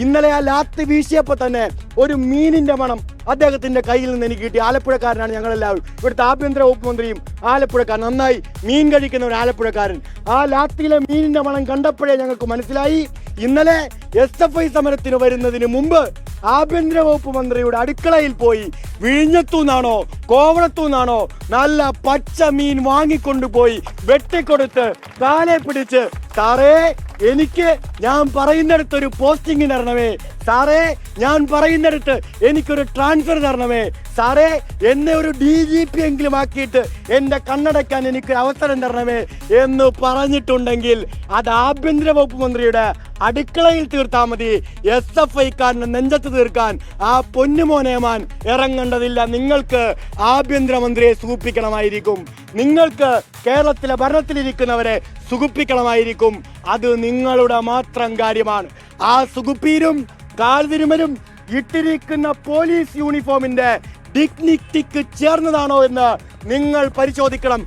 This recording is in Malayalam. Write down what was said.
ഇന്നലെ ആ ലാത്തി വീശിയപ്പോൾ തന്നെ ഒരു മീനിന്റെ മണം അദ്ദേഹത്തിന്റെ കയ്യിൽ നിന്ന് എനിക്ക് കിട്ടി. ആലപ്പുഴക്കാരനാണ് ഞങ്ങളെല്ലാവരും. ഇവിടുത്തെ ആഭ്യന്തര വകുപ്പ് മന്ത്രിയും ആലപ്പുഴക്കാരൻ, നന്നായി മീൻ കഴിക്കുന്ന ഒരു ആലപ്പുഴക്കാരൻ. ആ ലാത്തിയിലെ മീനിന്റെ മണം കണ്ടപ്പോഴേ ഞങ്ങൾക്ക് മനസ്സിലായി ഇന്നലെ SFI സമരത്തിന് വരുന്നതിന് മുമ്പ് ആഭ്യന്തര വകുപ്പ് മന്ത്രിയുടെ അടുക്കളയിൽ പോയി വിഴിഞ്ഞത്തുനിന്നാണോ കോവളത്തുനിന്നാണോ നല്ല പച്ച മീൻ വാങ്ങിക്കൊണ്ടുപോയി വെട്ടിക്കൊടുത്ത് കാലെ പിടിച്ച്, സാറേ എനിക്ക് ഞാൻ പറയുന്നിടത്തൊരു പോസ്റ്റിംഗ് തരണമേ, സാറേ ഞാൻ പറയുന്നിടത്ത് എനിക്കൊരു ട്രാൻസ്ഫർ തരണമേ, സാറേ എന്നെ ഒരു DGP എങ്കിലും ആക്കിയിട്ട് എൻ്റെ കണ്ണടക്കാൻ എനിക്ക് അവസരം തരണമേ എന്ന് പറഞ്ഞിട്ടുണ്ടെങ്കിൽ അത് ആഭ്യന്തര വകുപ്പ് മന്ത്രിയുടെ അടുക്കളയിൽ തീർത്താൽ മതി. SFIക്കാരൻ്റെ നെഞ്ചത്ത് തീർക്കാൻ ആ പൊന്നുമോനേമാൻ ഇറങ്ങേണ്ടതില്ല. നിങ്ങൾക്ക് ആഭ്യന്തരമന്ത്രിയെ സുഖിപ്പിക്കണമായിരിക്കും, നിങ്ങൾക്ക് കേരളത്തിലെ ഭരണത്തിലിരിക്കുന്നവരെ സുഖിപ്പിക്കണമായിരിക്കും. അത് നിങ്ങളുടെ മാത്രം കാര്യമാണ്. ആ സുഖിപ്പീരും കാൽതിരുമലും ഇട്ടിരിക്കുന്ന പോലീസ് യൂണിഫോമിന്റെ ഡിഗ്നിറ്റിക്ക് ചേർന്നതാണോ എന്ന് നിങ്ങൾ പരിശോധിക്കണം.